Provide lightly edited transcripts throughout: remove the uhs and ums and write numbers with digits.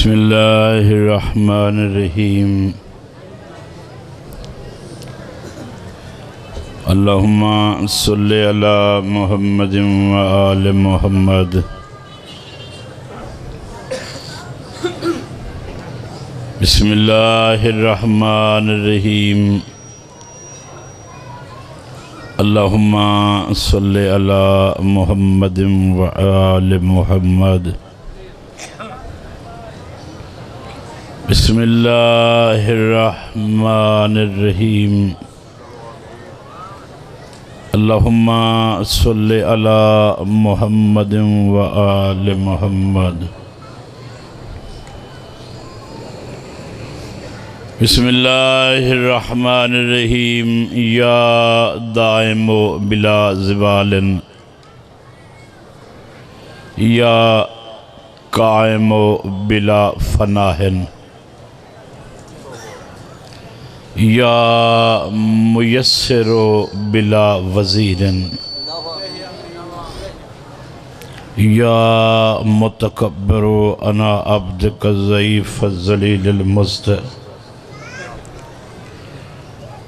بسم اللہ الرحمن الرحیم اللہم صلی علی محمد و آل محمد بسم اللہ الرحمن الرحیم اللہم صلی علی محمد و آل محمد بسم اللہ الرحمن الرحیم اللہم صلی علی محمد و آل محمد بسم اللہ الرحمن الرحیم یا دائم بلا زوال یا قائم بلا فناہ یا میسر بلا وزیر یا متکبر انا عبدک الضعیف الذلیل المزدر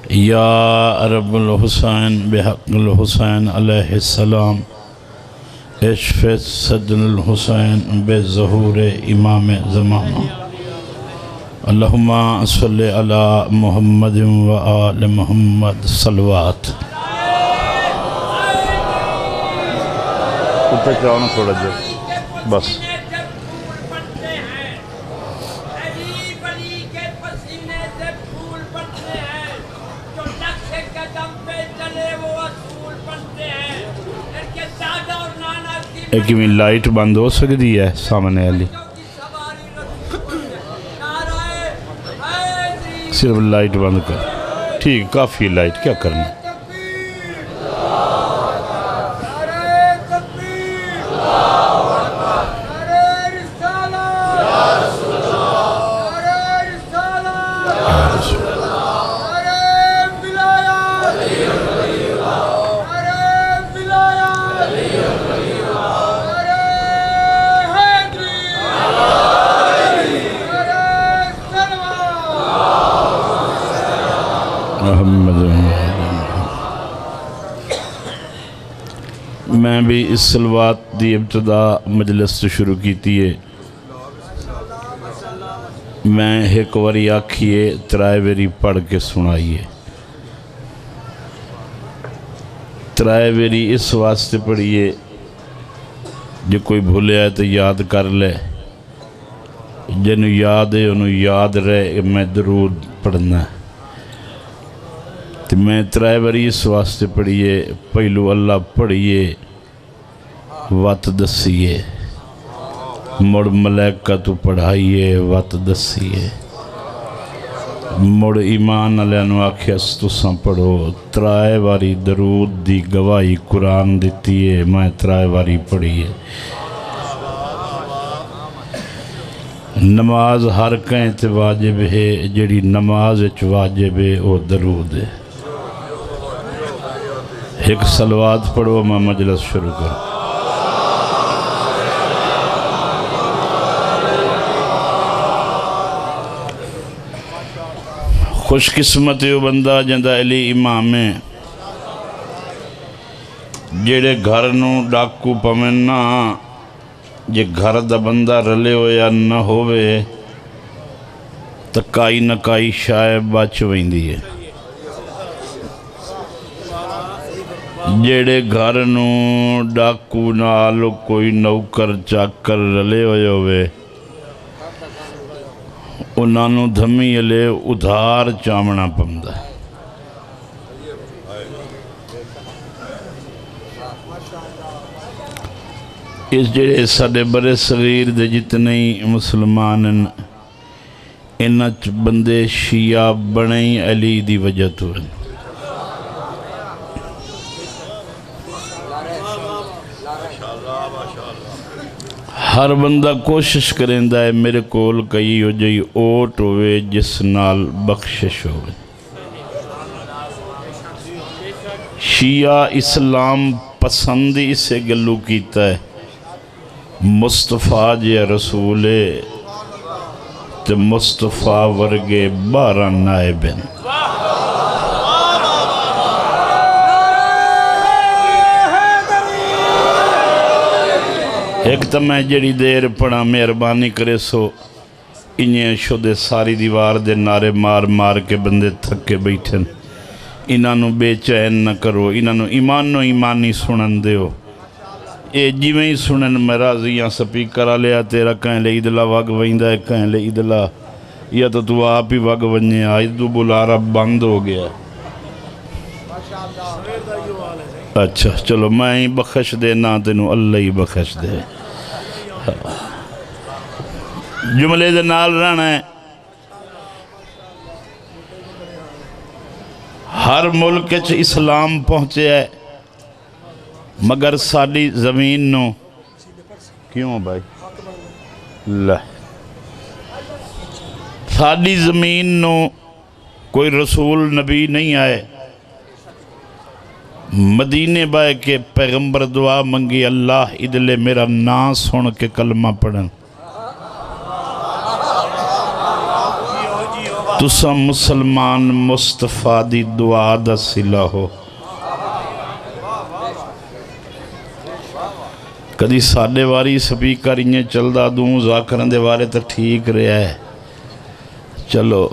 یا رب الحسین بحق الحسین علیہ السلام اشف صدر الحسین بظہور امام زمانہ اللہم صلی علی محمد و آل محمد صلوات اتنے چاہوں تھوڑا جو بس ایک میں لائٹ بند ہو سکتی ہے سامنے والی صرف لائٹ بند کر ٹھیک کافی لائٹ کیا کرنا میں بھی اس صلوات دی ابتدا مجلس سے شروع کیتی ہے میں ایک واری آکھیے ترائے ویری پڑھ کے سنائیے ترائے ویری اس واسطے پڑھیے جو کوئی بھولے آئے تو یاد کر لے جنہوں یاد ہے انہوں یاد رہے میں درود پڑھنا ہے تو میں ترائے واری اس واسطے پڑھیے پہلو اللہ پڑھیے وات دسیے مڑ ملائکہ تو پڑھائیے وات دسیے مڑ ایمان علیہ نو آکھیس تساں پڑھو ترائے واری درود دی گواہی قرآن دیتی ہے میں ترائے واری پڑھیے نماز ہر کہیں تے واجب ہے جڑی نماز اچ واجب ہے وہ درود ہے ایک صلوات پڑھو میں مجلس شروع کروں خوش قسمت ہے وہ بندہ جندہ علی امام ہے جیڑے گھر نو ڈاکو پمنا جے گھر دا بندہ رلے ہو یا نہ ہوئے تو کائی نہ کائی شاید بچ ویندی ہے جیڑے گھر نو ڈاکو نالو کوئی نوکر چاکر رلے ہوئے انہوں دھمی علیہ ادھار چامنا پمدہ اس جڑے ساڑے برے صغیر دے جتنے مسلمان انچ بندے شیعہ بنیں علی دی وجہ تو ہیں ہر بندہ کوشش کریں ہے میرے کول کئی ہو جائی اوٹ ہوئے جس نال بخشش ہوئے شیعہ اسلام پسندی سے گلو کیتا ہے مصطفیٰ جی رسول تے مصطفیٰ ورگے 12 نائب ہیں۔ ایک تو میں جڑی دیر پڑھا مہربانی کرے سو انہیں شدے ساری دیوار دے نعرے مار مار کے بندے تھک کے بیٹھن، انہوں بے چین نہ کرو، انہوں ایمانی سنن دیو۔ اے جیویں ہی سنن میں راضیاں سپیکر لیا تیرا کہیں لے ادلا وگ ویندہ ہے، کہیں لے ادلا یا تو آپ ہی وگ ونجے آئی تو بلارہ بند ہو گیا۔ اچھا چلو میں ہی بخش دے نہ تینوں اللہ ہی بخش دے۔ جملے دے نال رہنا ہے، ہر ملک چ اسلام پہنچے ہے مگر ساڑی زمین نو کیوں بھائی ساڑی زمین نو کوئی رسول نبی نہیں آئے۔ مدینے بائے کے پیغمبر دعا منگی اللہ ادلے میرا نام سن کے کلمہ پڑھن، تسا مسلمان مصطفیٰ دی دعا دا صلہ ہو۔ کدی ساڑے واری سپیکر انہیں چلدا دوں ذاکرن دے وارے تا ٹھیک رہا ہے۔ چلو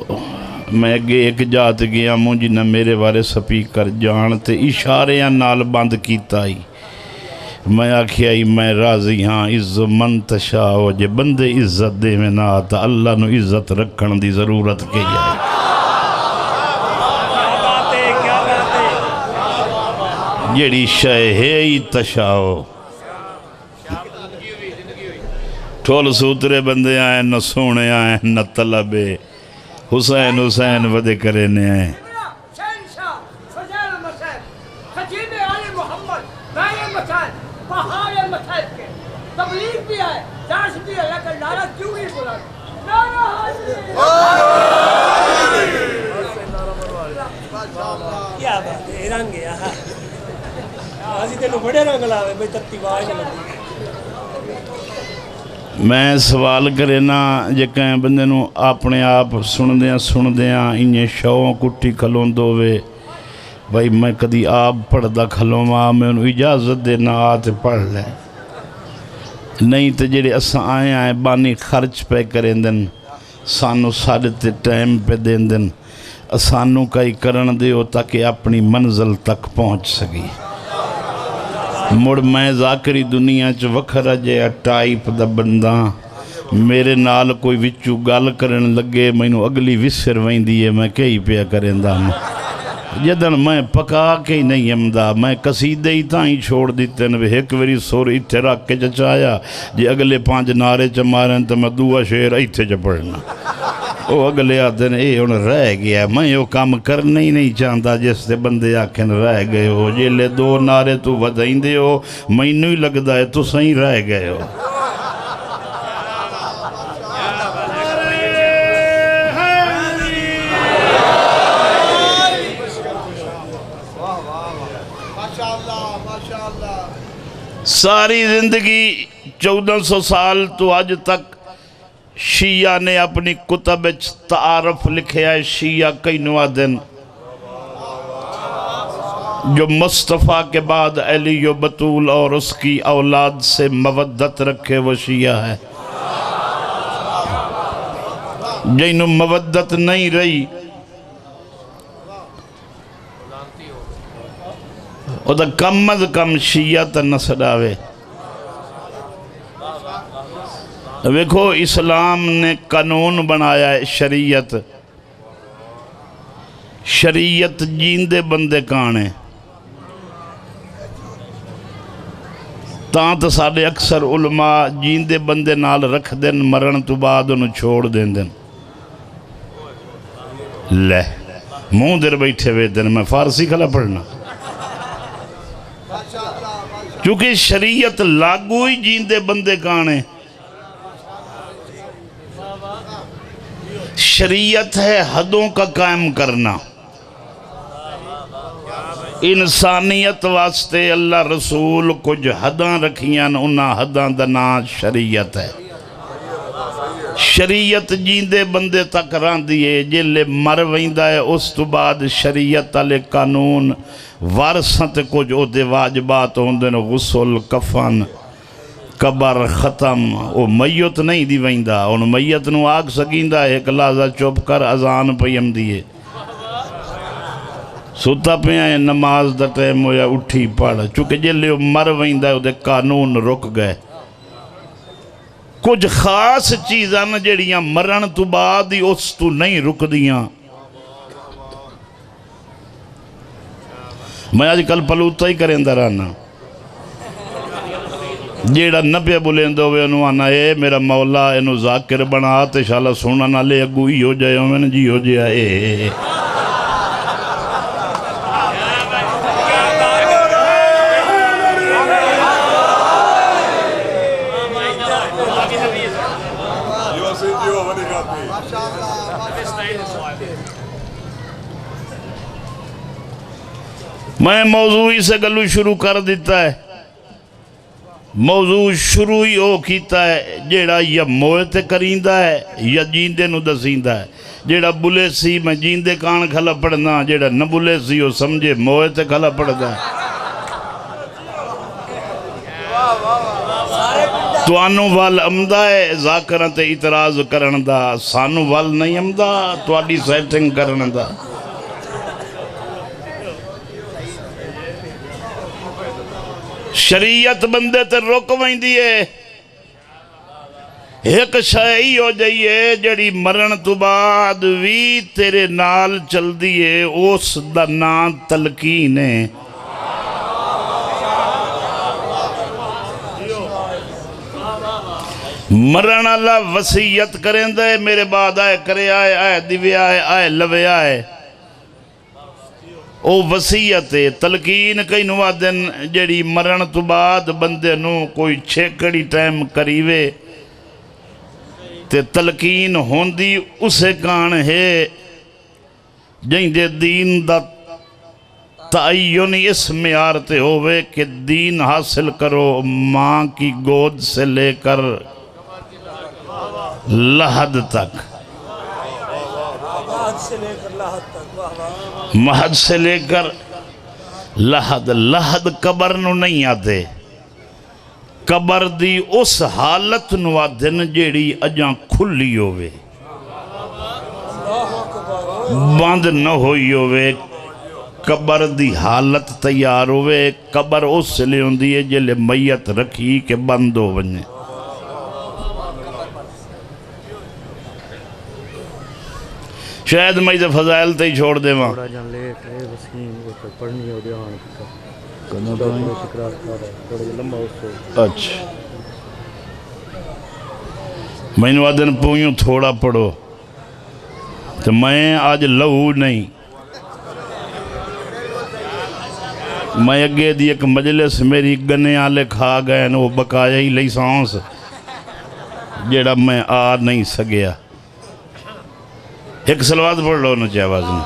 میں اگے ایک جات گیا موں جنہ میرے وارے سپیکر جانتے اشاریاں نال بند کیتا ہی میں آکھیا ہی میں راضی ہاں عز من تشاؤ جے بندے عزت دے میں نہ آتا اللہ نو عزت رکھن دی ضرورت کے جائے۔ جیڑی شے ہے ہی تشاؤ ٹھول سوترے بندے آئیں نہ سونے آئیں نہ طلبے حسین حسین ودے کرنے آئیں۔ میں سوال کرے نا جے کہیں بندے نو اپنے آپ سن دیاں انہیں شووں کٹی کھلون دووے بھائی میں کدی آپ پڑھ دا کھلوں ماں میں انہوں اجازت دے نہ آتے پڑھ لیں نہیں تو جڑے اساں آئے بانی خرچ پہ کریں دن سانو ساڑھتے ٹائم پہ دیں دن سانو کئی کرن دے ہو تاکہ اپنی منزل تک پہنچ سکی۔ مڑ میں ذاکری دنیا چ وکھرا جیا ٹائپ دا بندہ میرے نال کوئی وچو گال کرن لگے مینوں اگلی وسر ویندی ہے میں کئی پیا کریں دا جدن میں پکا کے نہیں امدا میں قصیدے ہی تائیں چھوڑ دیتے ہیں ایک ویری سور ایتھے رکھ کے چایا جی اگلے 5 نعرے چماریں تو میں دعا شعر ایتھے چ پڑھنا وہ اگلے آتے ہیں اے انہیں رہ گیا میں یہ کام کرنا ہی نہیں چاہتا جس سے بندے آکھیں رہ گئے ہو جی لے 2 نعرے تو ودائیں دے ہو مینوں ہی لگتا ہے تو صحیح رہ گئے ہو۔ ساری زندگی 1400 سال تو آج تک شیعہ نے اپنی کتب تعارف لکھے ہے شیعہ کئی نوادن جو مصطفیٰ کے بعد علی و بطول اور اس کی اولاد سے مودت رکھے وہ شیعہ ہے۔ جنہوں مودت نہیں رہی وہ دا کم از کم شیعہ تا نہ سڑاوے۔ ویکھو اسلام نے قانون بنایا ہے شریعت جیندے بندے کانے تاں تو ساڑے اکثر علماء جیندے بندے نال رکھ دن مرن تو بعد انہوں چھوڑ دیں دن لے منہ در بیٹھے ہوئے دن میں فارسی کھلا پڑھنا کیونکہ شریعت لاگو ہی جیندے بندے کانے شریعت ہے حدوں کا قائم کرنا انسانیت واسطے اللہ رسول کچھ حداں رکھیاں انہاں حداں دا نام شریعت ہے شریعت جیندے بندے تک راندی ہے، جلے مر ویندا ہے اس تو بعد شریعت والے قانون وارثاں تے کچھ او دے واجبات ہوندے نے، غسل، کفن، قبر ختم، او میت نہیں دی ویندا، ان میت نو آگ سکیندا ہے ایک لحظہ چپ کر اذان پیم دیئے ستا پہ آئے نماز دا ٹائم ہویا اٹھی پڑھ، چونکہ جلے مر ویندا ہے او دے قانون رک گئے۔ کچھ خاص چیزاں جڑیاں مرن تو بعد ہی اس تو نہیں رک دیاں۔ میں آج کل پلوتا ہی کریں دا رہنا، جیڑا نبی بولیں دو وے انہوں آنا اے میرا مولا انہوں ذاکر بنا تے شاءاللہ سونا نہ لے اگو ہی ہو جائے ہمیں جی ہو جائے۔ میں موضوعی سے گلو شروع کر دیتا ہے، موضوع شروع ہی ہو کیتا ہے جیڑا یا موئے تے کریندا ہے یا جیندے نو دسیندا ہے۔ جیڑا بلے سی میں جیندے کان کھلا پڑھنا، جیڑا نہ بلے سی وہ سمجھے موئے تے کھلا پڑھنا ہے۔ تو آنو وال امدہ ہے ذاکرہ تے اعتراض کرن دا، سانو وال نہیں امدہ تو آڈی سیٹنگ کرن دا۔ شریعت بندے تے رک ویندی ہے، ایک شائی ہو جائیے جڑی مرن تو بعد وی تیرے نال چل دیئے، اس دا نام تلقین ہے۔ مرن اللہ وسیعت کریں دے میرے بعد آئے کرے آئے آئے دیوے آئے آئے لوے آئے، او وسیعت ہے۔ تلقین کئی نوادن جڑی مرن تو بعد بندے نو کوئی چھیکڑی ٹائم کریوے تے تلقین ہوندی اسے کان ہے جہیں دے دین دا تعینی اس معیار تے ہوئے کہ دین حاصل کرو ماں کی گود سے لے کر لحد تک، مہد سے لے کر لحد۔ لحد قبر نو نہیں آتے، قبر دی اس حالت نو آدھن جیڑی اجاں کھلی ہوئے بند نہ ہوئی ہوئے، قبر دی حالت تیار ہوئے۔ قبر اس سے لے ہوندی ہے جلے میت رکھی کہ بند ہو بنے۔ شاید میں اسے فضائل تے ہی چھوڑ دے وہاں۔ اچھا میں نے وعدن پوئیوں تھوڑا پڑھو تو میں آج لہو نہیں، میں اگے دی ایک مجلس میری گنے آلے کھا گئے وہ بقایا ہی لئی سانس جیڑا میں آ نہیں سگیا۔ ایک صلوات پڑھ لو نا چاہے آواز میں۔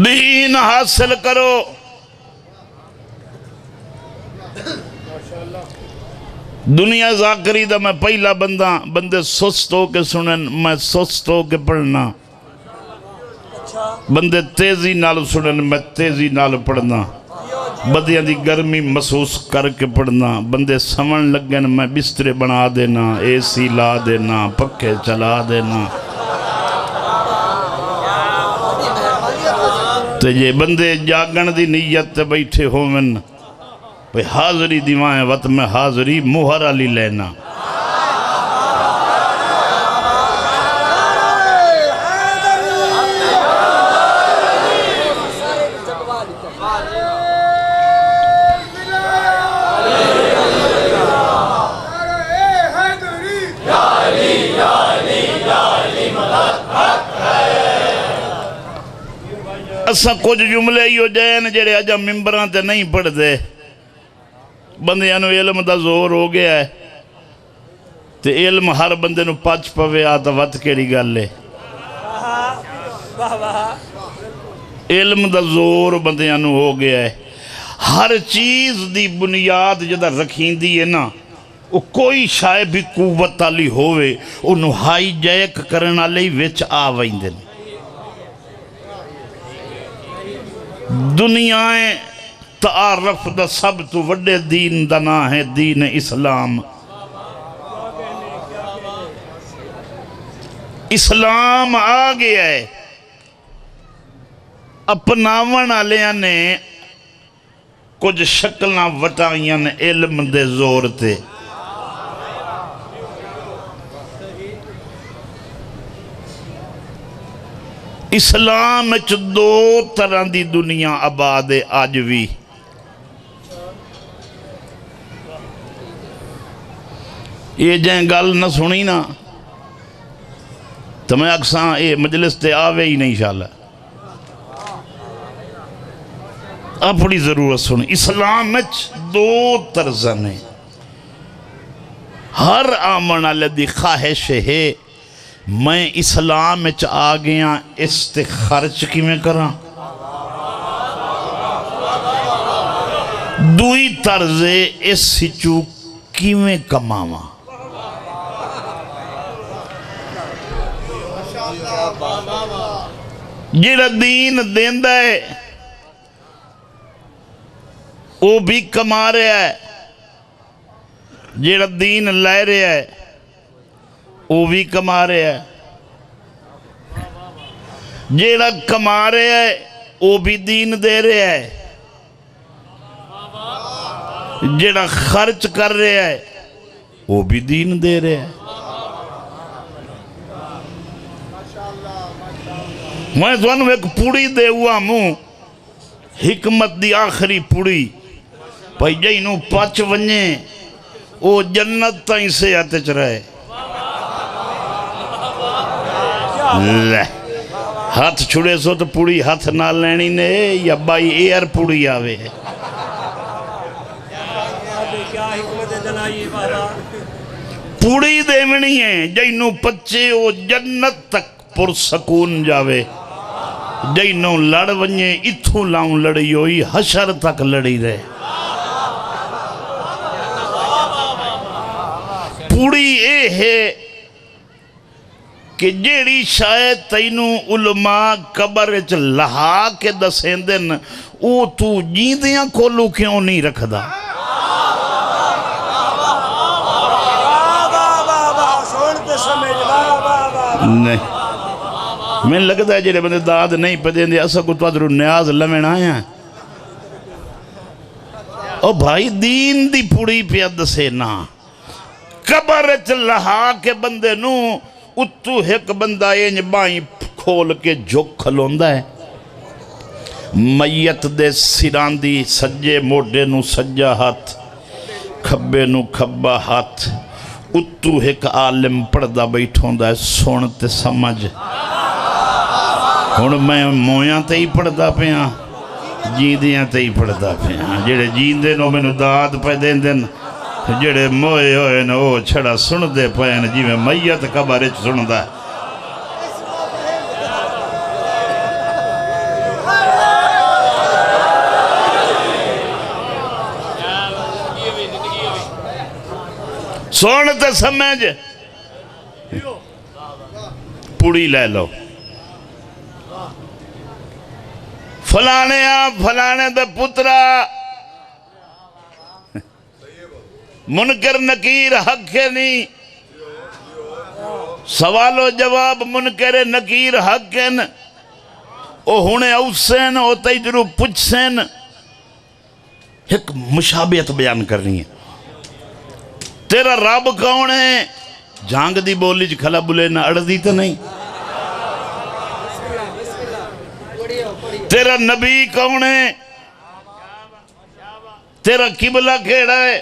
دین حاصل کرو، دنیا ذاکری دا میں پہلا بندے سست ہو کے سنن، میں سست ہو کے پڑھنا، بندے تیزی نال سنن میں تیزی نال پڑھنا، بدیاں دی گرمی محسوس کر کے پڑھنا، بندے سمن لگن میں بسترے بنا دینا، اے سی لا دینا، پکھے چلا دینا، تے یہ بندے جاگن دی نیت تے بیٹھے ہومن بھئی حاضری دیوائیں وقت میں حاضری مہر علی لینا۔ اسا کچھ جملے ہی ہو جائیں جڑے اجا ممبران تے نہیں پڑھ دے، بندے انو علم دا زور ہو گیا ہے تے علم ہر بندے نو پچ پوے آتا وقت کیڑی گل لے، علم دا زور بندے انو ہو گیا ہے۔ ہر چیز دی بنیاد جدہ رکھیں دی ہے نا، وہ کوئی شاید بھی قوت والی ہوئے انہوں ہائی جیک کرنا لئی وچ آوائیں دن. دنیایں تعارف دا سب تو وڈے دین دا نا ہے دین اسلام. اسلام آ گیا ہے، اپناون آلیاں نے کچھ شکلیں وٹائیاں نے علم دے زور تے. اسلام وچ دو طرح دی دنیا آباد ہے آج بھی. یہ جائیں گل نہ سنی نا تو میں اکساں یہ مجلس تے آوے ہی نہیں انشاءاللہ. اپنی ضرورت سنی. اسلام وچ دو طرزاں نے. ہر آمن والے دی خواہش ہے میں اسلام وچ آ گیا اس تے خرچ کی میں کراں. دوئی طرز اس سچو کی میں کماواں. جیڑا دین دیندہ ہے وہ بھی کما رہا ہے، جیڑا دین لے رہا ہے وہ بھی کما رہا ہے. جیڑا کما رہا ہے وہ بھی دین دے رہا ہے، جیڑا خرچ کر رہا ہے وہ بھی دین دے رہا ہے. میں دونوں ایک پوڑی دے ہوا موں، حکمت دی آخری پوڑی بھائی جائنوں پچ ونجے وہ جنت تائیں سے آتے چ رہے. لے ہاتھ چھڑے سو تو پوڑی ہاتھ نہ لینی نے یا بائی ایئر پوڑی آوے. پوڑی دیونی ہے جائنوں پچے وہ جنت تک پرسکون جاوے. جائنوں لڑ ونجے اتھوں لاؤں لڑی ہوئی حشر تک لڑی رہے. پوڑی اے ہے کہ جیڑی شاید تینوں علماء قبر اچ لہا کے دسیں دن او تو جیندیاں کھولو کیوں نہیں رکھ دا. نہیں میں لگتا ہے جیڑے بندے داد نہیں پدیں دے اسا کو تو ادھر نیاز لمن آیا. او بھائی دین دی پوڑی پہ دسے نا قبر اچ لہا کے بندے نو اتو ایک بندہ اینج بائیں کھول کے جھک کھلوندہ ہے. میت دے سران دی سجے موڑے نو سجا ہاتھ کھبے نو کھبا ہاتھ اتو ایک عالم پڑھدا بیٹھوندہ ہے. سونتے سمجھ ہن میں مویاں تے ہی پڑھدا پیاں جیندیاں تے ہی پڑھدا پیاں. جڑے جیندے نو میں نو داد پہ دیں دن جڑے موئے ہوئے نا وہ چھڑا سن دے پہن جی میں میت قبر اچ سن دا. سن تے سمجھ پوڑی لے لو. فلانے دے پترا منکر نکیر حق ہے نہیں. سوال و جواب منکر نکیر حق ہے نا. او ہونے اوسین او تیجرو پچھسین ایک مشابہت بیان کرنی ہے. تیرا رب کون ہے؟ جانگ دی بولی جی کھلا بلے نہ اڑدی تو نہیں. تیرا نبی کون ہے؟ تیرا قبلہ کھیڑا ہے؟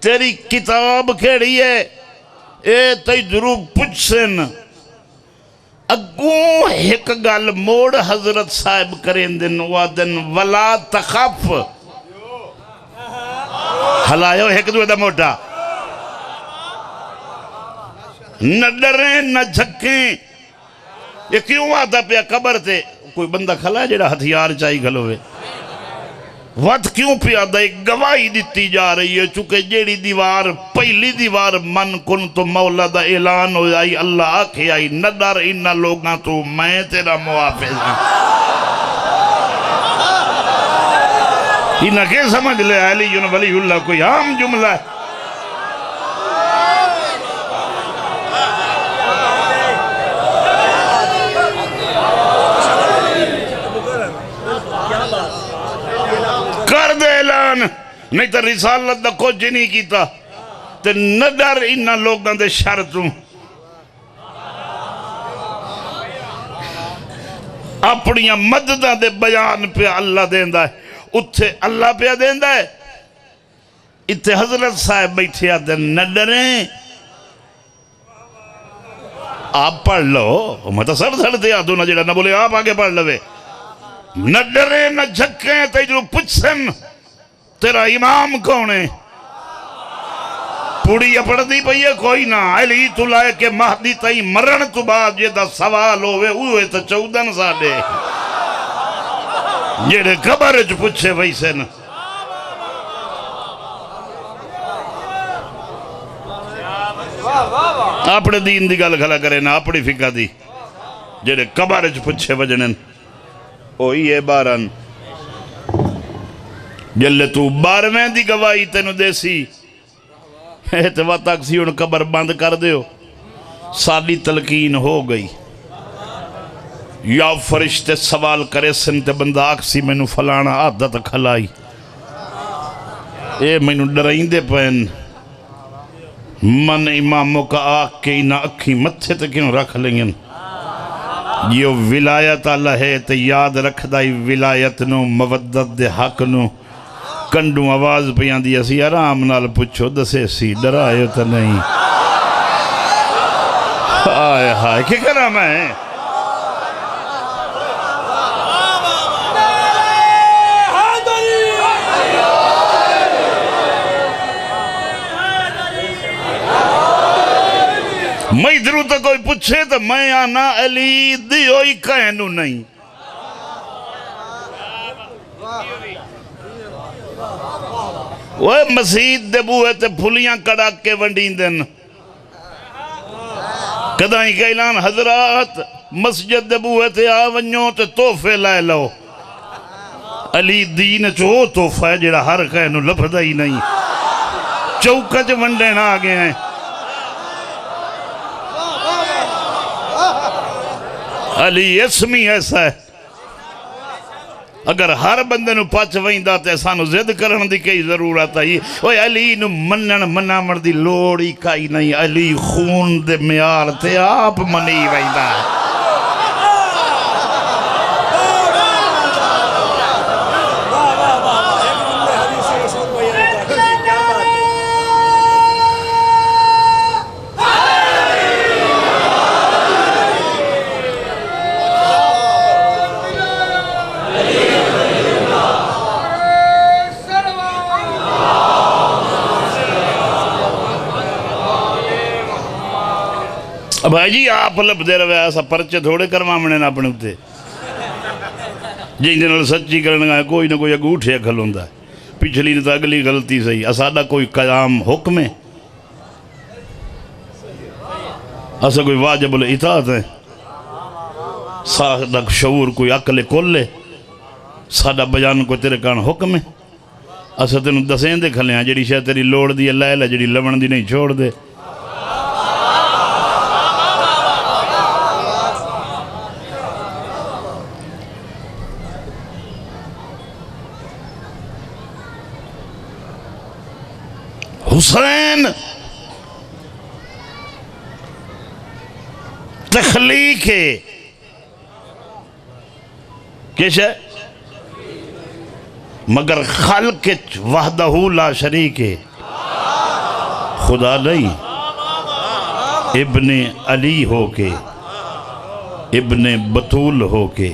تیری کتاب کھیڑی ہے؟ اے تیجرو پچھسن. اگوں ایک گل موڑ حضرت صاحب کریں دن وادن ولا تخف ہلائیو ایک دو دا موٹا نہ ڈریں نہ جھکیں. یہ کیوں آتا پیا قبر تے کوئی بندہ کھلا ہے جڑا ہتھیار چاہی گھلوے. وت کیوں پیادا ایک گواہی دیتی جا رہی ہے، چونکہ جیڑی دیوار پہلی دیوار من کن تو مولا دا اعلان ہو جائی، اللہ آکھے آئی نہ ڈر انہا لوگاں تو میں تیرا محافظ ہوں۔ انہا کہ سمجھ لے علی ولی اللہ کوئی عام جملہ ہے؟ کر دے اعلان، نہیں تو رسالت دا کچھ نہیں کیتا تے نہ ڈر انہا لوگاں دے شرطوں۔ اپنیاں مددہ دے بیان پہ اللہ دیندہ ہے، اتھے اللہ پہ دیندہ ہے، اتھے حضرت صاحب بیٹھے آتے نہ ڈریں، آپ پڑھ لو، میں تو سر دے آدھو نہ جڑا نہ بولے آپ آگے پڑھ لوے، نہ ڈریں نہ جھکیں، تیجرو پچھن تیرا امام کون ہے؟ پوڑی اپڑ دی پہیے کوئی نہ، علی تو لائے کہ مہدی تائی مرن تو بعد یہ دا سوال ہوئے تو 14 سالے جیڑے قبر جو پچھے ویسے نا۔ اپنے دین دی گل کھلا کرے نا، اپنی فقہ دی جیڑے قبر جو پچھے وجنن اوہی ہے بارن جلے تو 12ویں دی گواہی تینو دیسی احتوا تک سی ان قبر بند کر دیو، سالی تلقین ہو گئی، یا فرشتے سوال کرے سنتے بندہ آکسی میں نو فلانا عادت کھلائی، اے میں نو ڈرائیں دے پہن من اماموں کا آگ کے انہا اکھی متھے تے کیوں رکھ لیں، یہ ولایت اللہ ہے تے یاد رکھ دائی ولایت نو مودت دے حق نو کنڈوں آواز پیان دیا سی آرام نال پچھو دسے سی ڈرائے تا نہیں، آئے ہائے کیا کرا میں میں ادھروں تا کوئی پچھے تا میں آنا علی دیوئی کہنو نہیں، وہ مسجد دے بوئے تے پھولیاں کڑا کے ونڈین دن، کدائیں کا اعلان حضرات مسجد دے بوئے تے آونیوں تے توفے لائے لو، علی دین چو توفہ ہے جڑا ہر کہنو لفظہ ہی نہیں، چوکہ جو ونڈین آگے ہیں، علی اسمی ایسا ہے، اگر ہر بندے نو پچ ویندہ تے سانو زد کرن دی کئی ضرورت ہے، اوہ علی نو منن منہ مردی لوڑی کئی نہیں، علی خون دے میار تے آپ منی ویندہ ہے۔ اب بھائی جی آپ لب دے روے ایسا پرچے تھوڑے کرمامنے نہ اپنے ہوتے جن جنہوں سچی کرنے گا کوئی نہ کوئی اگوٹھے کھل ہوندہ ہے، پچھلی نہ تا اگلی غلطی صحیح، اسادہ کوئی قیام حکم ہے، اسا کوئی واجب الاطاعت ہے، سادہ شعور کوئی عقل کل ہے، سادہ بیان کو تیرے کان حکم ہے، اسا تینوں دسیں دے کھلے ہیں جڑی شاید تیری لوڑ دی اللہ ہے جڑی لبن دی نہیں چھوڑ دے، حسین تخلیق ہے کیش ہے مگر خلق وحدہ لا شریک ہے، خدا نہیں ابن علی ہو کے ابن بطول ہو کے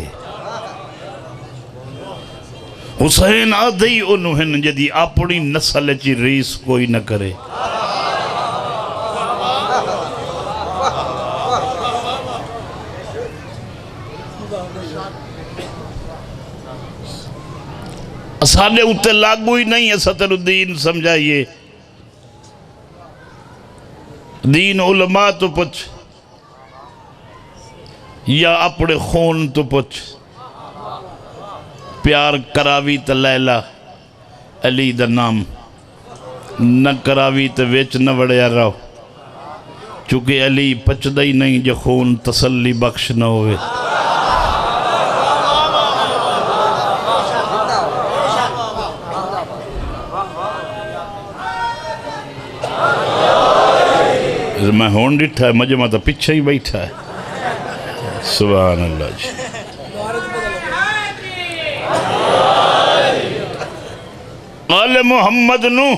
حسین آدھئی انہوں جدی اپنی نسل چی ریس کوئی نہ کرے، ساڈے اُتے لاگو ہی نہیں ہے ستر الدین سمجھائیے دین علماء تو پچھ یا اپنے خون تو پچھ پیار کراوی تا لیلہ علی دا نام نہ کراوی تا ویچ نہ وڑیا رہو چونکہ علی پچدہ ہی نہیں جو خون تسلی بخش نہ ہوئے میں ہون ڈٹھا ہے مجمع تا پچھے ہی بیٹھا ہے سبحان اللہ جی آل محمد نو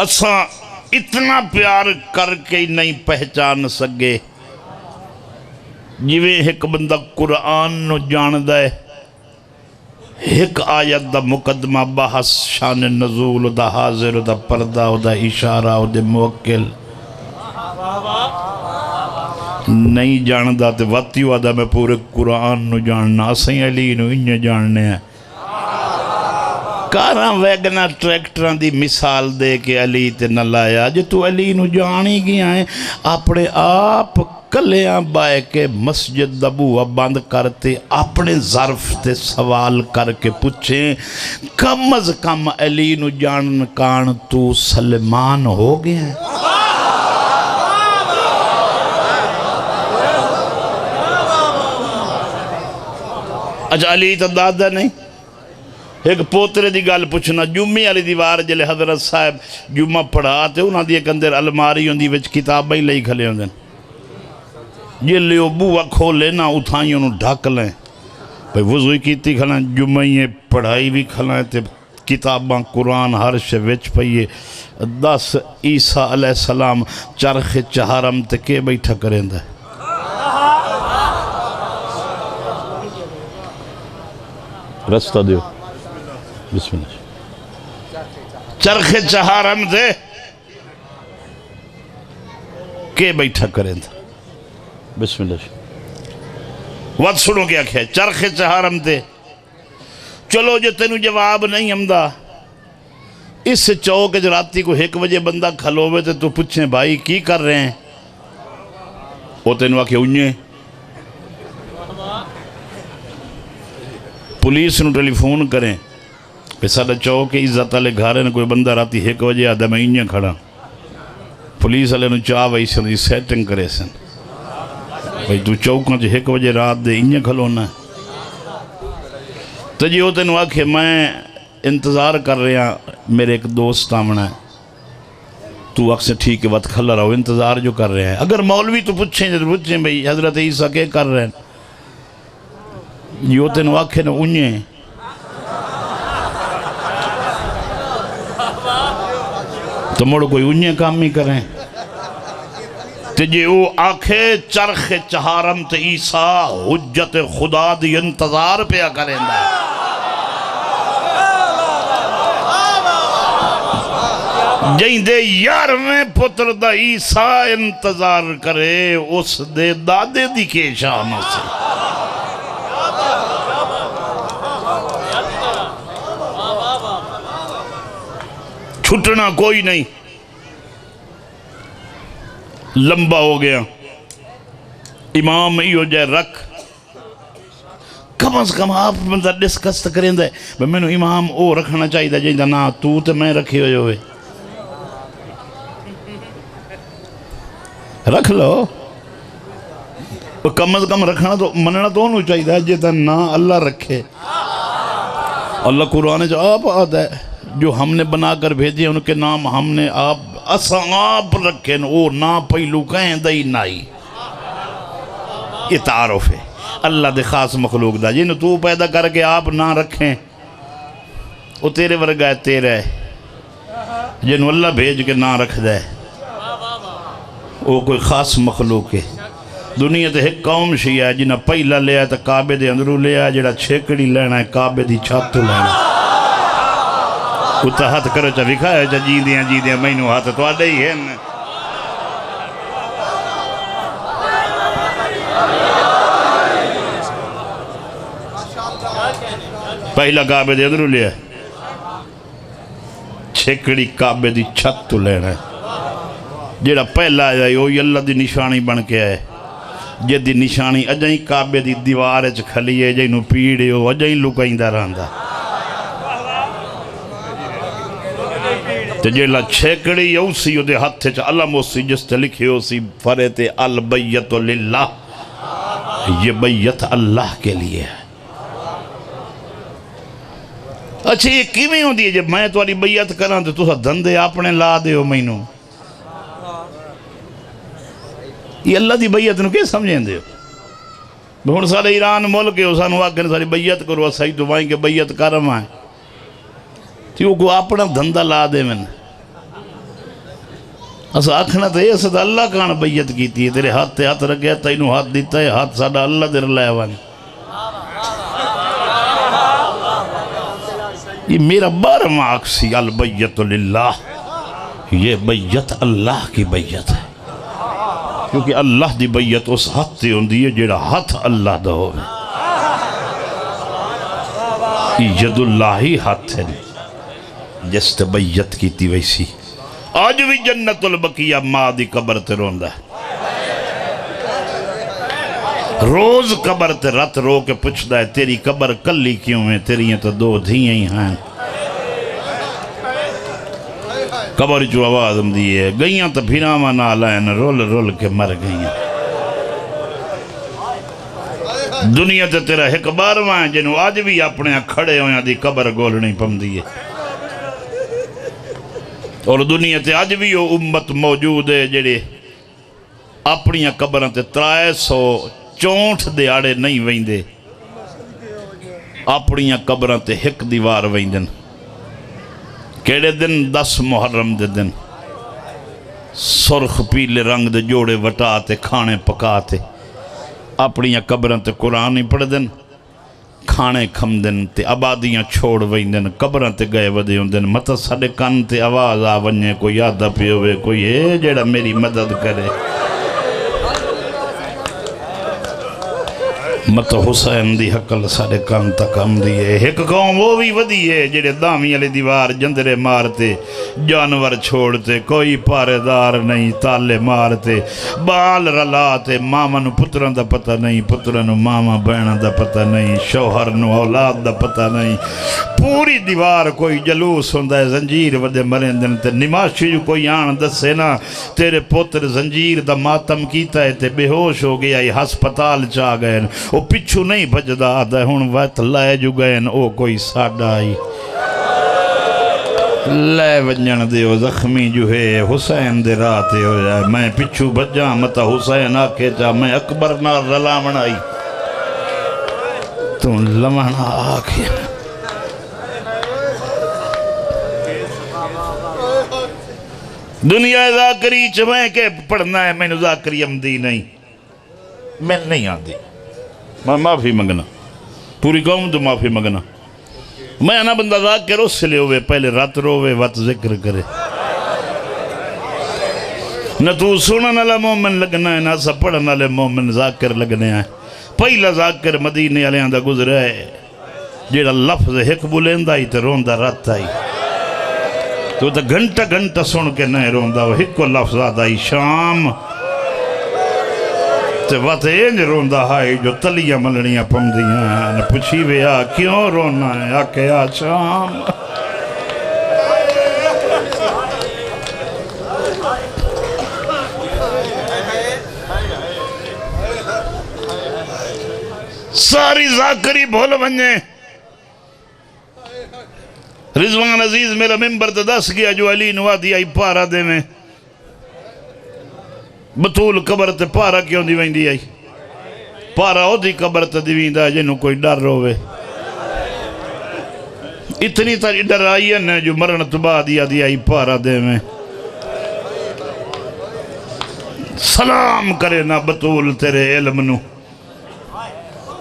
اساں اتنا پیار کر کے نہیں پہچان سکے جویں ایک بندہ قرآن نو جان دے ایک آیت دا مقدمہ بحث شان نزول دا حاضر دا پردہ دا اشارہ دا موکل نہیں جاندہ تے واتی وعدہ میں پورے قرآن نو جاننا اسیں علی نو انہیں جاننے ہیں کاراں ویگنا ٹریکٹران دی مثال دے کے علی تے نہ لایا جو تو علی نو جانی گیا ہے اپنے آپ کلیاں بائے کے مسجد دبوہ بند کرتے اپنے ظرف تے سوال کر کے پوچھیں کم از کم علی نو جان کان تو سلمان ہو گیا ہے اچھا علی تا دادا نہیں ایک پوترے دی گال پوچھنا جمعی علی دیوار جلے حضرت صاحب جمعہ پڑھاتے انہاں دی ایک اندر الماری ہوندی وچ کتابیں لئی کھلے ہوندن یہ لیو بوہ کھولے نہ اتھائیں انہوں ڈھک لیں بھئی وضوئی کیتی کھلائیں جمعی پڑھائی بھی کھلائیں تے کتاباں قرآن ہر شے وچ پئیے 10 عیسیٰ علیہ السلام چرخ چہارم تے کے بیٹھا کریں دے رستہ دیو بسم اللہ چرخ چہارم دے کے بیٹھا کریں دے بسم اللہ وقت سنو کیا کہے چرخ چہارم دے چلو جو تینو جواب نہیں ہمدہ اس سے چوک جراتی کو 1 بجے بندہ کھلوے تے تو پوچھیں بھائی کی کر رہے ہیں وہ تینو آکے انہیں پولیس نو ٹیلی فون کریں کہ ساڑھا چوک عزت والے گھارے نے کوئی بندہ راتی 1 بجے آدھا میں انہیں کھڑا پولیس والے نو چاہ وہی سن سیٹنگ کرے سن بھئی تو چوکاں جو 1 بجے رات دے انہیں کھلونا ہے تو جی ہوتے نو آکھے میں انتظار کر رہے ہیں میرے ایک دوست آمنا ہے تو وقت سے ٹھیک ہے وقت کھلا رہا ہو انتظار جو کر رہے ہیں اگر مولوی تو پوچھیں بھئی حضرت عیسیٰ کے کر رہے ہیں یہ ہوتے نو آکھے نو انہیں تو مڑو کوئی انہیں کام ہی کریں تے جی وہ آکھے چرخ چہارم تے عیسیٰ حجت خدا دی انتظار پہ کریں دا جائیں دے یارویں پتر دا عیسیٰ انتظار کرے اس دے دادے دی کے شانوں سے چھٹنا کوئی نہیں لمبا ہو گیا امام ہی ہو جائے رکھ کم از کم آپ بندہ ڈسکس کریں دے میں نے امام او رکھنا چاہیے دا جائیں دا نا تو تے میں رکھے ہوئے رکھ لو کم از کم رکھنا تو مننا تو انہوں چاہیے دا جائے دا نا اللہ رکھے اللہ قرآن جو آپ آتا ہے جو ہم نے بنا کر بھیجے ان کے نام ہم نے آپ رکھیں وہ نا پہلو کہیں دائی نائی یہ تعارف ہے اللہ دے خاص مخلوق دا جنہوں تو پیدا کر کے آپ نہ رکھیں وہ تیرے ورگا ہے تیرے جنہوں اللہ بھیج کے نہ رکھ دے وہ کوئی خاص مخلوق ہے دنیا تے ایک قوم شیعہ جنہوں پہلا لیا ہے تو کعبے دے اندروں لیا جڑا چھیکڑی لینا ہے کعبے دی چھاتو لینا ہے اتھا ہاتھ کرو چا بکھایا چا جیدیاں مینو ہاتھ تو آڈے ہی ہے پہلا کعبے دے ادھر لیا چھکڑی کعبے دی چھت تو لینا ہے جیڑا پہلا آیا وہی اللہ دی نشانی بن کے آئے جے دی نشانی اجائیں کعبے دی دیوار اچ کھلی ہے جائیں نو پیڑے ہو اجائیں لکائیں دا رہندا تے جیڑا چھکڑی یو سی دے ہتھ چ علم ہو سی جس تے لکھے ہو سی فرت البیت للہ یہ بیت اللہ کے لیے ہے اچھا یہ کیویں ہوندی ہے جب میں تواڈی بیعت کراں تے تساں دندے اپنے لا دیو مینوں یہ اللہ دی بیعت نو کی سمجھیں دیو ہن سارے ایران ملک ہے سانو آکھن ساری بیعت کرو اساں تو وائیں کہ بیعت کرم ہے تیو کو اپنا دھندا لا دے من اسا آکھنا تے اس دا اللہ کان بیعت کیتی ہے تیرے ہاتھ تے ہاتھ رکھیا تینوں ہاتھ دیتا ہے ہاتھ ساڈا اللہ دے رلائے وان یہ میرا بارہواں عکسی البیت للہ یہ بیعت اللہ کی بیعت ہے کیونکہ اللہ دی بیعت اس ہاتھ تے ہوندی ہے جیڑا ہاتھ اللہ دا ہوئے ید اللہ ہی ہاتھ ہے جس تے بیعت کیتی ویسی آج بھی جنت البقیہ ماں دی قبر تے روندا ہے روز قبر تے رات رو کے پوچھدا ہے تیری قبر کلی کیوں ہے تیری تو دو دھیاں ہی ہیں قبر جو آواز ہم دیئے گئیاں تو بھیراما نہ لائن رول رول کے مر گئیاں دنیا تے تیرا ایک بارواں ہے جنہوں آج بھی اپنے کھڑے ہویاں دی قبر گولنی پم دیئے اور دنیا تے آج بھی وہ امت موجود ہے جڑے اپنی قبروں تے 364 دیاڑے نہیں ویندے اپنی قبروں تے ایک دیوار ویندن کیڑے دن 10 محرم دے دن سرخ پیلے رنگ دے جوڑے وٹاتے کھانے پکاتے اپنی قبروں تے قرآن ہی پڑھ دن کھانے کھم دن تے آبادیاں چھوڑ ویندن قبروں تے گئے ودے ہوں دن مطلب ساڑے کان تے آواز آونجے کوئی یادہ پہ ہوئے کوئی ہے جیڑا میری مدد کرے مت حسین دی حقل سارے کان تک ہم دیئے ایک قوم وہ بھی ودی ہے جڑے دامی علی دیوار جندرے مارتے جانور چھوڑتے کوئی پاردار نہیں تالے مارتے بال رلاتے ماما نو پتران دا پتہ نہیں پتران نو ماما بہنا دا پتہ نہیں شوہر نو اولاد دا پتہ نہیں پوری دیوار کوئی جلوس ہوندہ ہے زنجیر ودے مرندن تے نماشی جو کوئی آن دسے نا تیرے پتر زنجیر دا ماتم کیتا ہے تے بے ہوش ہو گیا یہ ہسپتال چاہ گئے وہ پچھو نہیں بجدا آدھا ہون وقت لائے جو گئے او کوئی ساڑھا آئی لائے ونجن دے وہ زخمی جو ہے حسین دے راتے ہو جائے میں پچھو بجا متا حسین آکے جا میں اکبر نہ رلامن آئی تو لمن آکے دنیا ذاکری چمیں کے پڑھنا ہے میں نے ذاکری امدی نہیں میں نہیں آدھی میں معافی منگنا پوری قوم تو معافی منگنا میں انا بندہ ذاکر اس سے لے ہوئے پہلے رات روے وقت ذکر کرے نہ تو سنن علی مومن لگنا ہے نہ سا پڑھن علی مومن ذاکر لگنے ہیں پہلا ذاکر مدینے علیہ دا گزرا ہے جیڑا لفظ ایک بولندہ ہی تے روندہ رات آئی تو تا گھنٹہ گھنٹہ سن کے نہیں روندہ وہ ایک کو لفظ آدھائی شام تے وقت اینج روندہ ہائی جو تلیاں ملنیاں پم دیاں ہیں پوچھی وے آ کیوں رونا ہے آکے آ شام ساری ذاکری بھول بنجے رضوان عزیز میرا ممبر تا دس گیا جو علی نوادی آئی پارا دے میں بطول قبر تے پارا کیوں دیوائن دی آئی پارا ہو دی قبر تے دیوائن دا جنہوں کوئی ڈر روے اتنی تاری ڈر آئی ہے جو مرن تبا دیا دی آئی پارا دے میں سلام کرے نا بطول تیرے علم نو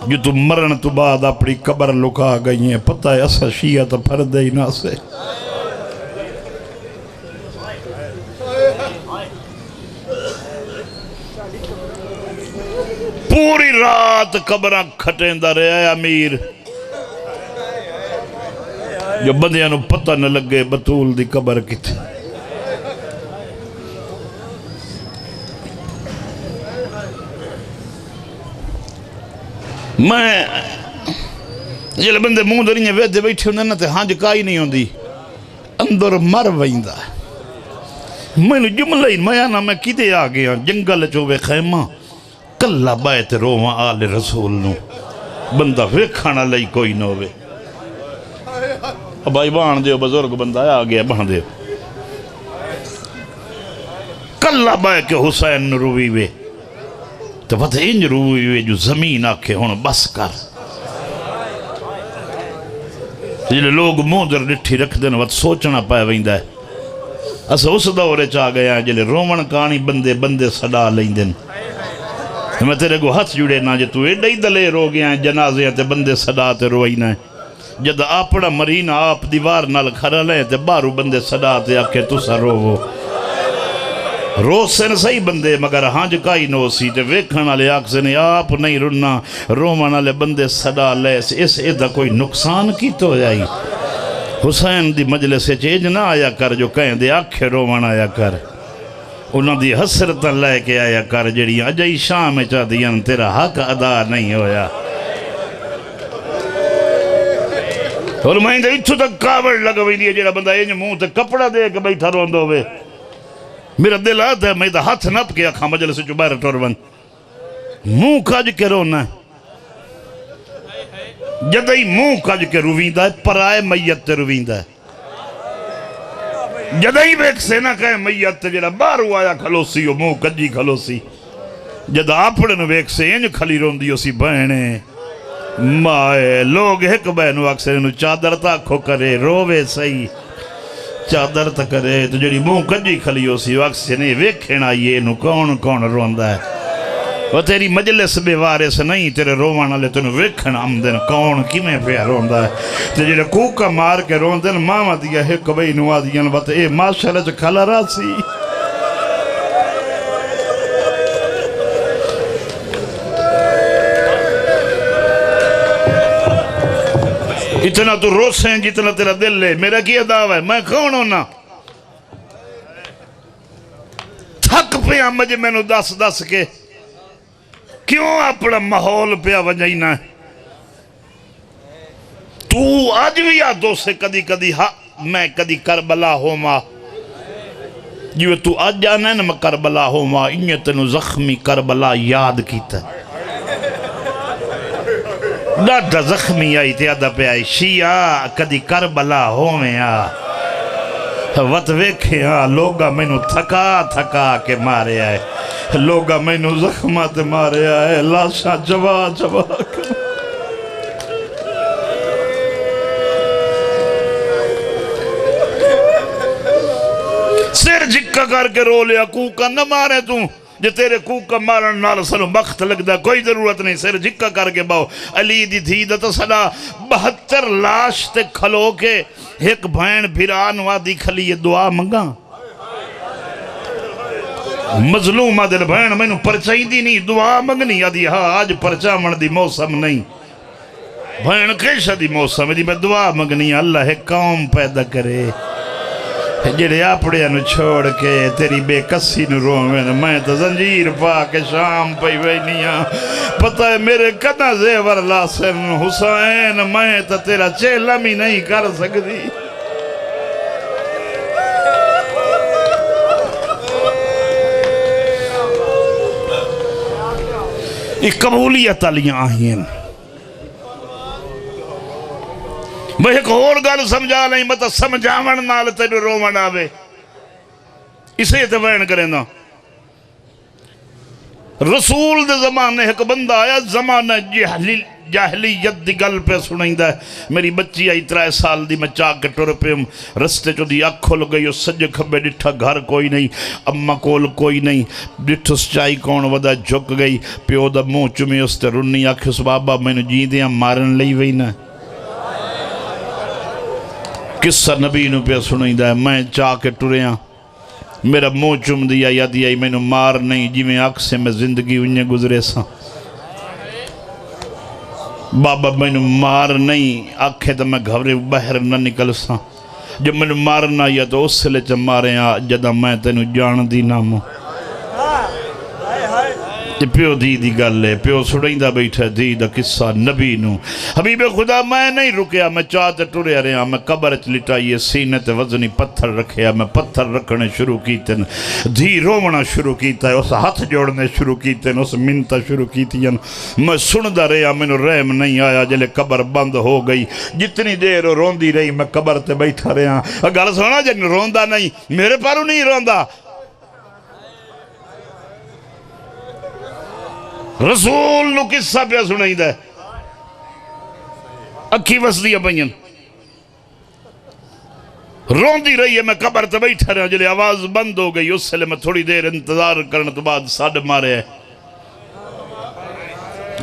جو تو مرن تو بعد اپنی قبر لکا گئی ہیں پتہ ہے ایسا شیعہ تو پھر ہی نہ سے پوری رات قبرہ کھٹیں دا رہے امیر جو بندیاں نو پتہ نہ لگے بطول دی قبر کتے میں جلے بندے منہ دریاں ویدے بیٹھے ہوندے نا تے ہانج کائی نہیں ہوندی اندر مر ویندہ میں نے جملہ ہی میں آنا میں کدے آگیا جنگل چوبے خیمہ کلہ بیت روما آل رسول نو بندہ ویکھانا لئی کوئی نہ ہوئے اب آئی بان دیو بزرگ بندہ آگیا بان دیو کلہ بیت کے حسین روی وے تو پتہ انج روی وے جو زمین آکے ہون بس کر جلے لوگ موندر نٹھی رکھ دینا وقت سوچنا پائے ویندہ ہے اسا اس دورے چاہ گیا جلے رومن کانی بندے صدا لیں دن میں تیرے کو ہاتھ جڑے نا جے تو ایڈا ہی دلے رو گیا ہیں جنازے تے بندے صدا تے روئی نہ جد آپڑا مرینہ آپ دیوار نال کھڑا لیں تے بارو بندے صدا تے آکے تو سا رو سے نہ صحیح بندے مگر ہانج کائی نو سی تے ویکھنا لے آکھ سے نہیں آپ نہیں رننا رومن لے بندے صدا لے اس ایدہ کوئی نقصان کی تو جائی حسین دی مجلس چیج نہ آیا کر جو کہیں دے آکھے رومن آیا کر انہوں دی حسرت لے کے آیا کر جڑی اجائی شام چاہ دیاں تیرا حق ادا نہیں ہویا اور میں دے اتھو تک کاوڑ لگا ہوئی دیئے جڑا بندہ یہ منہ تے کپڑا دے کے بیٹھا روندو ہوئے میرا دل آتا ہے میں دا ہاتھ نپ کے آکھا مجلس چو باہر ٹورون منہ کاج کے رونا ہے جدائی منہ کاج کے رویندہ ہے پرائے میت تے رویندہ ہے جدائی بیک سے نہ کہے میت تے جڑا بارو آیا کھلوسی ہو منہ کجی کھلوسی جدا آپڑن بیک سے انج کھلی روندیو سی بہنے مائے لوگ ایک بہنو اکثر انہوں چادر تاکھو کرے روے صحیح چادر تا کرے تو جڑی منہ کجی کھلیو سی اکثر نہیں ویکھنا یہ انہوں کون روندہ ہے وہ تیری مجلس بے وارث نہیں تیرے روانہ لے تنہوں ویکھنا آمدن کون کی میں پہ روندہ ہے تو جڑے کوکا مار کے روندن ماما دیا ایک بھئی نوا دیا بات اے ماشاءاللہ چا کھالا راسی اتنا تو روس ہیں جتنا تیرا دل لے میرا کیا دعویٰ ہے میں کون ہونا تھک پہ مجھے میں نے دس کے کیوں اپنا محول پہ وجائینا ہے تو آج بھی یادوں سے کدی میں کدی کربلا ہو ماں جو تو آج جانا ہے نا میں کربلا ہو ماں انہیں تنو زخمی کربلا یاد کیتا ہے ڈاڈا زخمی آئی تیادہ پہ آئی شیعہ کدی کربلا ہو میں وط ویکھے لوگا میں نو تھکا کے مارے آئے لوگا میں نو زخمات مارے آئے لاشا جوا سر جکا کر کے رو لیا کوکا نہ مارے تو جے تیرے کوکا مارن نال سنو بخت لگ دا کوئی ضرورت نہیں سر جکا کر کے باؤ علی دی تھی دا تو سنا 72 لاش تے کھلو کے ایک بھین بھیران وادی کھلی یہ دعا منگا مظلوم آدھر بھین میں نو پرچائی دی نہیں دعا منگنی آدھی ہاں آج پرچا من دی موسم نہیں بھین کیشا دی موسم دی میں دعا منگنی اللہ ایک قوم پیدا کرے جڑے آپڑے انو چھوڑ کے تیری بے کسی نو رومن میں تو زنجیر پا کے شام پئی وینیاں پتہ ہے میرے کنا زیور لاسن حسین میں تو تیرا چیلم ہی نہیں کر سکتی ایک قبولیت علیاں آئین میں ایک اور گل سمجھا لیں مطلب سمجھاون نال تیرے رومن آوے اسے اتوین کریں نا رسول دے زمانے ایک بندہ آیا زمانہ جاہلیت دی گل پہ سنائیں دا ہے میری بچی آئی 3 سال دی میں چاک کے ٹور پہ رستے چو دی آنکھ کھل گئی سج کھبے ڈٹھا گھر کوئی نہیں اممہ کول کوئی نہیں ڈٹھس چائی کون ودا جھک گئی پیو دا منہ چمی اس تے رنی آکھس بابا میں نے جی دیاں مارن لئی وئی نا قصہ نبی نو پہ سنائیں دا ہے میں چاک کے ٹوریاں میرا منہ چم دیا یا دیا میں نے مار نہیں جی میں آنکھ سے میں زندگی انہیں گزرے سا بابا مینو مار نہیں آکھے تو میں گھبرے باہر نہ نکل سا جب مینو مارنا یا تو اس لے چ مارے جدہ میں تینو جان دی نامو پیو دی گل ہے پیو سڑیندہ بیٹھا دی دا قصہ نبی نو حبیب خدا میں نہیں رکیا میں چاہتے ٹرے رہا میں قبر چ لٹائیے سینے تے وزنی پتھر رکھیا میں پتھر رکھنے شروع کیتے دھی رونا شروع کیتا ہے اس ہاتھ جوڑنے شروع کیتے اس منتا شروع کیتی میں سندہ رہا مینو رحم نہیں آیا جلے قبر بند ہو گئی جتنی دیر روندی رہی میں قبر تے بیٹھا رہا گل سونا جن روندہ نہیں میرے پارو نہیں روندہ رسول نو قصہ پہ سنائی دے اکھی وسدیاں پئین روندی رہی ہے میں قبر تے بیٹھا رہا جلے آواز بند ہو گئی اس سے لئے میں تھوڑی دیر انتظار کرنے تو بعد ساڑھ مارے ہے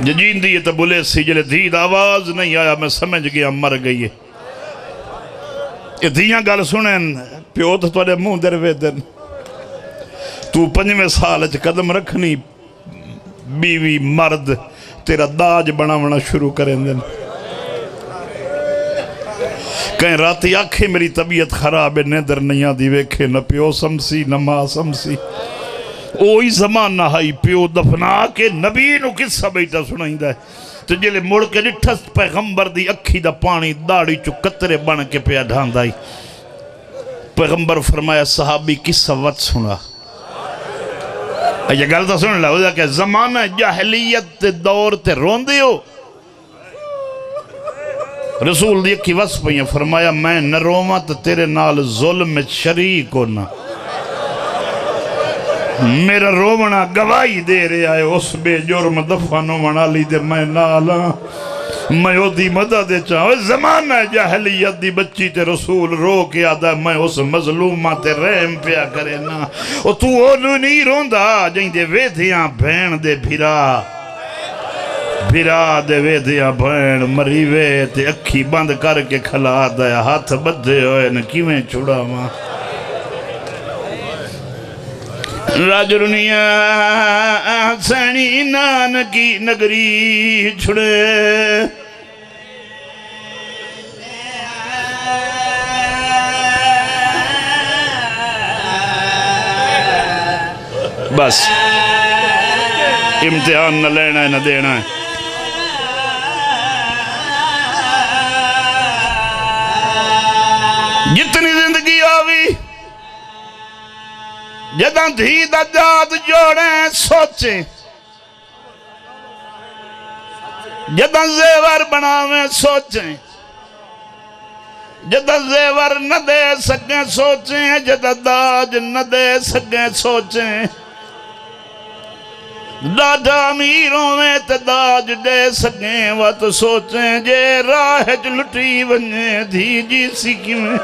جین دیئے تو بولے سی جلے دید آواز نہیں آیا میں سمجھ گیا مر گئی ہے یہ دیاں گال سنیں پیو تو توڑے منہ در ویدن تو 5ویں سال اچھ قدم رکھنی بیوی مرد تیرا داج بناونا شروع کریں دن کہیں راتی آنکھیں میری طبیعت خراب ہے نیدر نہیں آدھی ویکھے نہ پیو سمسی نہ ماں سمسی اوہی زمان نہ ہائی پیو دفنا کے نبی نو قصہ بیٹا سنائیں دے تو جلے مڑ کے نٹھس پیغمبر دی اکھی دا پانی داڑی چو قطرے بن کے پیا ڈھان دائی پیغمبر فرمایا صحابی قصہ وقت سنا یہ گلتا سن لہو دا کہ زمانہ جاہلیت دور تے رون دیو رسول دی کی وصف پہ فرمایا میں نہ روما تو تیرے نال ظلم شریک ہونا میرا رومنا گواہی دے رہا ہے اس بے جرم دفنو منا لی دے میں نالا میں او دی مدد چاہو زمانہ جاہلیت دی بچی تے رسول رو کے آدھا میں اس مظلومہ تے رحم پیا کرے نا او تو اولو نہیں روندہ جائیں دے ویدیاں بھین دے بھیرا دے ویدیاں بھین مریوے تے اکھی بند کر کے کھلا دیا ہاتھ بدھے ہوئے نا کیویں چھوڑا ماں راجرنیا سینی نانکی نگری چھڑے بس امتحان نہ لینا ہے نہ دینا ہے جتنی زندگی آوی جداں دھی دا جاد جوڑیں سوچیں جداں زیور بناویں سوچیں جداں زیور نہ دے سکیں سوچیں جداں داج نہ دے سکیں سوچیں ڈاڈا امیروں میں تے داج دے سکیں وقت سوچیں جے راہ لٹی ونجیں دھی جی سکی میں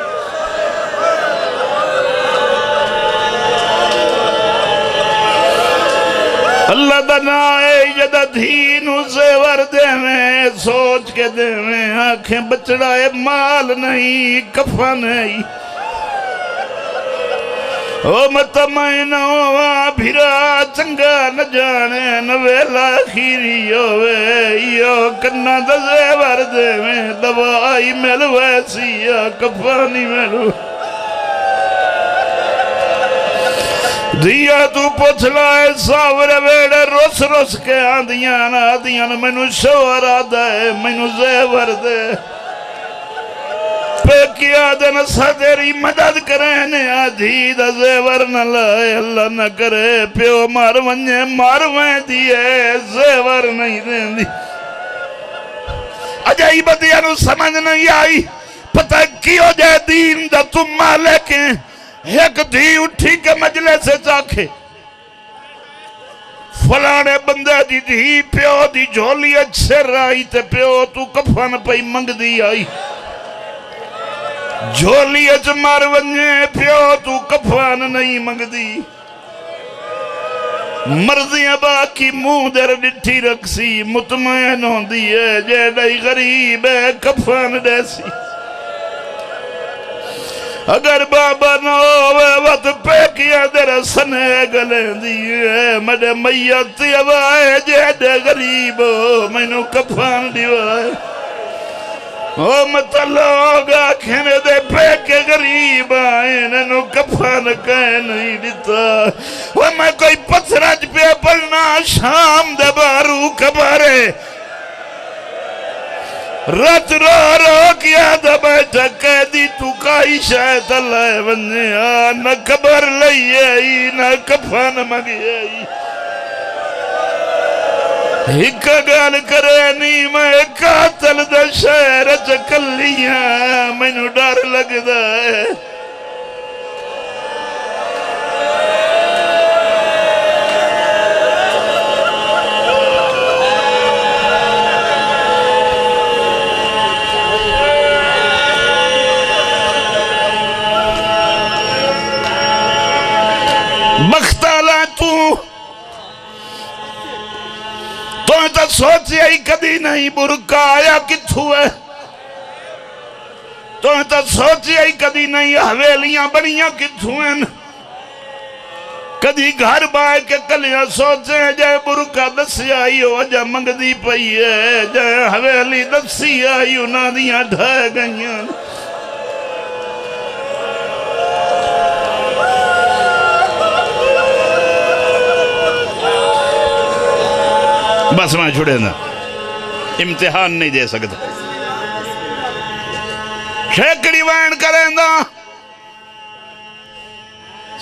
اللہ دنائے جدہ دھینو زیور دے میں سوچ کے دے میں آنکھیں بچڑائے مال نہیں کفا نہیں او متمائنہ ہوا بھیرا چنگا نہ جانے نہ ویلا خیری ہوئے یو کنہ دا زیور دے میں دوائی مل ویسی یا کفا نہیں ملو دیا تو پوچھ لائے ساورے ویڑے روس روس کے آدیاں مینو شوہر آدھا ہے مینو زیور دے پہ کیا دن صدری مدد کرنے آدھی دا زیور نہ لائے اللہ نہ کرے پیو مارویں دیئے زیور نہیں دیں دی عجائب دیا نو سمجھ نہیں آئی پتہ کیوں جائے دین دا تم مالکیں ایک دھی اٹھی کے مجلے سے چاکھے فلانے بندے دی دھی پیو دی جھولی اچھے رائی تے پیو تو کفن پئی منگ دی آئی جھولی اچھ مار ونجے پیو تو کفن نہیں منگ دی مرضیاں باقی منہ در ڈٹھی رکھسی مطمئن ہوں دیئے جے ڈائی غریب ہے کفن دیسی اگر بابا نہ ہوئے وقت پہ کیا در سنے گلیں دیئے مڈے میت یوائے جیدے غریب ہو میں نو کفان دیوائے او مطلوگا کھنے دے پہ کے غریب آئے نو کفان کہے نہیں دیتا وہ میں کوئی پتھرج پہ پڑھنا شام دے بارو کبارے رات رو رو کیا دا بیٹھا کہہ دی تو کائی شاید اللہ بننے نہ قبر لئی آئی نہ کفان مگی آئی ہکا گال کرے نہیں میں قاتل دا شہر چکلیاں میں نو ڈر لگ دا ہے بختالا تو تا سوچی آئی کدی نہیں برکا آیا کتھو ہے تو تا سوچی آئی کدی نہیں حویلیاں بڑیاں کتھو ہیں کدی گھر بائے کے کلیاں سوچے جائے برکا دسی آئی ہو جا منگ دی پئی ہے جائے حویلی دسی آئی ہو نادیاں ڈھائے گئیاں بس میں چھوڑے نا امتحان نہیں دے سکتا شیکڑی وین کریں دا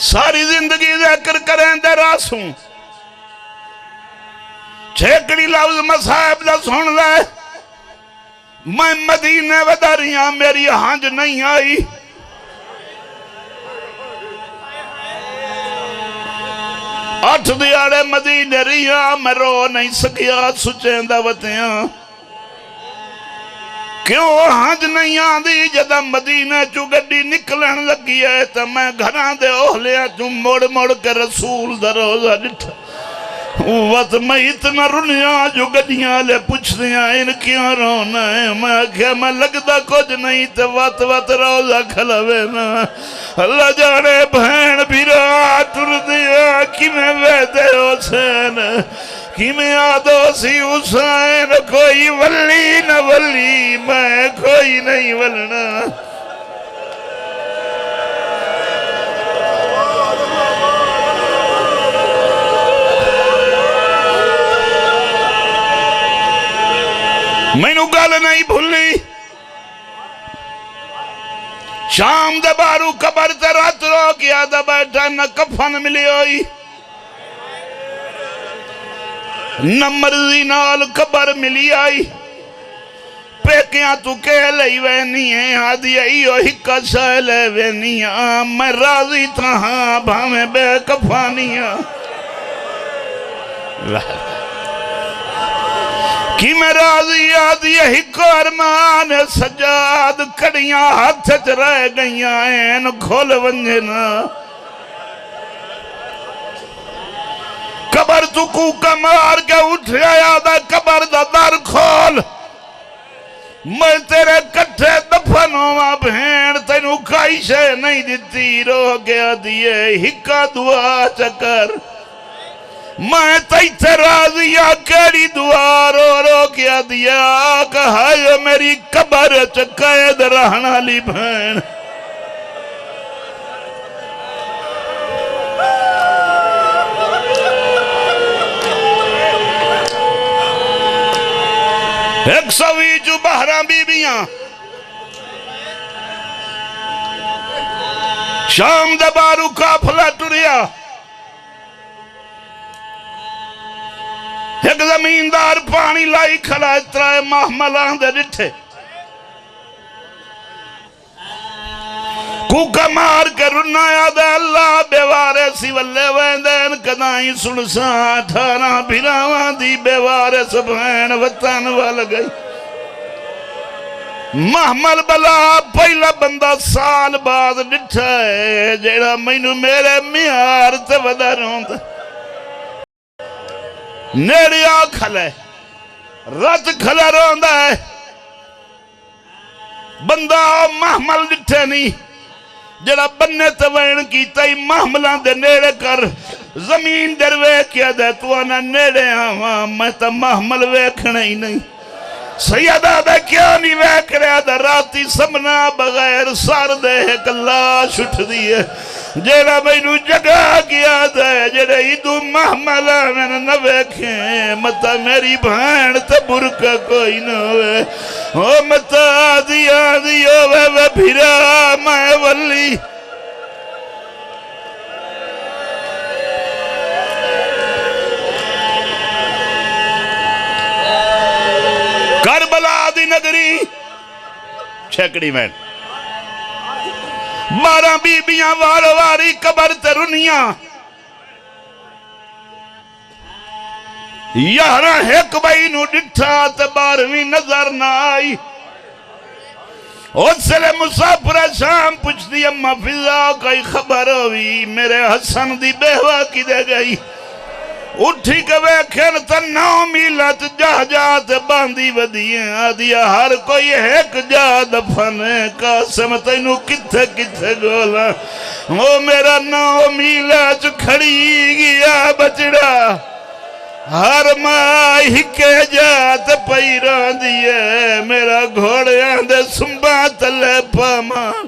ساری زندگی ذکر کریں دے راسوں شیکڑی لفظ مصائب دا سن لے میں مدینے وداریاں میری ہانج نہیں آئی آٹھ دیارے مدینے ریاں میں رو نہیں سکیا سچیں دوتیاں کیوں ہنج نہیں آدھی جدہ مدینہ چو گڑی نکلن لگی ہے تو میں گھران دے اوہلیاں چو موڑ موڑ کے رسول دا روزہ ڈٹھا وقت میں اتنا رنیاں جو گڑیاں لے پوچھ دیاں ان کیوں رونا ہے میں کہا میں لگدہ کچھ نہیں تو وقت روزہ کھلوے نا اللہ جانے بہن بیرا ٹر دیا کی میں ویدے حسین کی میں آدھو سی حسین کوئی ولی نہ ولی میں کوئی نہیں ولنا میں نو گال نہیں بھولی شام دے بارو قبر تے رات رو کیا دا بیٹھا نہ کفن ملی ہوئی نہ مرضی نال قبر ملی آئی پیکیاں تو کہہ لئی وینی ہیں آدھی ایو ہکا سہ لے وینی ہیں میں راضی تھا ہاں بھامے بے کفانیاں کی میں راضی آدھی ہکو ارمان سجاد کڑیاں ہاتھ چ رہ گئیاں ہیں کھول ونجنا قبر تو کوکا مار کے اٹھ آیا دا قبر دا در کھول میں تیرے کٹھے دفنوں ماں بھین تینو کائی شے نہیں دیتی رو گیا دیئے ہکا دعا چکر میں تیتے راضیہ کیڑی دعا رو رو کیا دیا کہا یہ میری قبر چکید رہنا لی بھین ایک سوی جو بہران بی بیاں شام دبارو کافلہ ٹریا ایک زمیندار پانی لائی کھلا اترائے محملان دے ڈٹھے کوکا مار کے رنایا دے اللہ بیوارے سی واللے ویندین کدائیں سلساں ٹھارا بھیراوان دی بیوارے سبھین وطن وال گئی محمل بلا پہلا بندہ سال بعد ڈٹھا ہے جیڑا مینو میرے میار تے ودا روند نیڑیا کھلے رت کھلے روندہ ہے بندہ محمل ڈٹھے نہیں جڑا بننے توین کیتا ہی محملان دے نیڑے کر زمین در ویکیا دے تو آنا نیڑے آواں میں تا محمل ویکھنے ہی نہیں سیدہ دے کیا نہیں ویک رہا دا راتی سمنا بغیر سار دے ایک لاش اٹھ دیئے جیڑا میں نو جگہ کیا دے جیڑے ایدو محملہ میں نہ ویکھیں متا میری بھائن تے برکہ کوئی نہ ہوئے او متا دیا وے بھیرا میں ولی کربلا دی نگری چھکڑی میں 12 بیبیاں وار واری قبر تے رنیاں 11 ایک بھائی نو ڈٹھا تے 12ویں نظر نہ آئی اس سے لے مسافر شام پوچھ دی اممہ فضا کوئی خبر ہوئی میرے حسن دی بہوہ کی دے گئی اٹھی کے ویکھن تا 9 میلت جا جات باندھی ودیئیں آدیا ہر کوئی ایک جا دفن قاسم تینو کتھے کتھے گولا وہ میرا 9 میلت کھڑی گیا بچڑا ہر ماں ہکے جات پیران دیئے میرا گھوڑے آندے سنبا تلے پامان